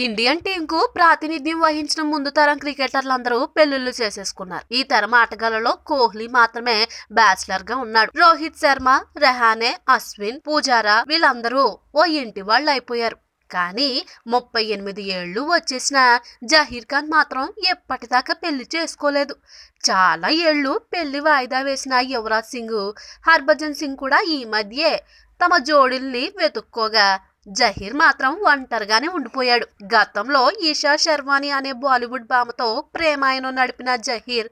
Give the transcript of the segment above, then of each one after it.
Indian team కు ప్రాతినిధ్యం వహించిన ముందు తరం క్రికెటర్లందరూ పెళ్లిళ్లు చేసేసుకున్నారు. ఈ తరం ఆటగాళ్లలో కోహ్లీ మాత్రమే బ్యాచిలర్ గా ఉన్నాడు. రోహిత్ శర్మ, రెహానే, అశ్విన్, పూజారా వీళ్ళందరూ ఓ ఇంటి వాళ్ళు అయిపోయారు. కానీ 38 ఏళ్లు వచ్చేసిన జహీర్ ఖాన్ మాత్రం ఎప్పటిదాకా పెళ్లి చేసుకోలేదు. చాలా ఏళ్లు పెళ్లి వాయిదా వేసిన యువరాజ్ సింగ్, హర్భజన్ సింగ్ కూడా ఈ మధ్యే తమ జోడీల్ని వెతుక్కోగా జహీర్ మాత్రం ఒంటరిగానే ఉండిపోయాడు. గతంలో ఈషా శర్వాణి అనే బాలీవుడ్ భామతో ప్రేమాయణం నడిపిన జహీర్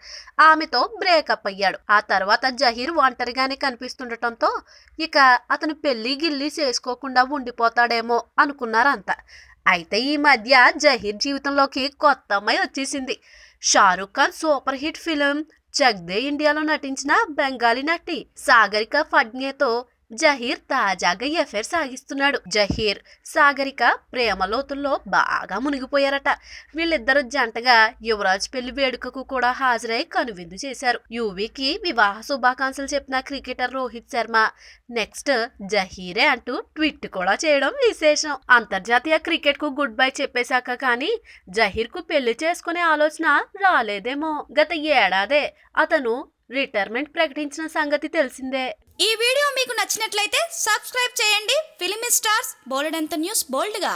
ఆమెతో బ్రేకప్ అయ్యాడు. ఆ తర్వాత జహీర్ ఒంటరిగానే కనిపిస్తుండటంతో ఇక అతను పెళ్లి గిల్లి చేసుకోకుండా ఉండిపోతాడేమో అనుకున్నారంతా. అయితే ఈ మధ్య జహీర్ జీవితంలోకి కొత్త అమ్మాయి వచ్చేసింది. Shahrukh Khan super hit film Chak De ఇండియాలో నటించిన బెంగాలీ నటి సాగరిక ఫడ్నేతో జహీర్ తాజాగా ఎఫైర్ సాగిస్తున్నాడు. జహీర్, సాగరిక ప్రేమ లోతుల్లో బాగా మునిగిపోయారట. వీళ్ళిద్దరు జంటగా యువరాజ్ పెళ్లి వేడుకకు కూడా హాజరై కనువిందు చేశారు. యువీకి వివాహ శుభాకాంక్షలు చెప్పిన క్రికెటర్ రోహిత్ శర్మ నెక్స్ట్ జహీరే అంటూ ట్వీట్ కూడా చేయడం విశేషం. అంతర్జాతీయ క్రికెట్ కు గుడ్ బై చెప్పేశాక కానీ జహీర్ కు పెళ్లి చేసుకునే ఆలోచన రాలేదేమో. గత ఏడాదే అతను రిటైర్మెంట్ ప్రకటించిన సంగతి తెలిసిందే. ఈ వీడియో మీకు నచ్చినట్లయితే సబ్స్క్రైబ్ చేయండి. ఫిలిమి స్టార్స్ బోలెడంత న్యూస్ బోల్డ్గా.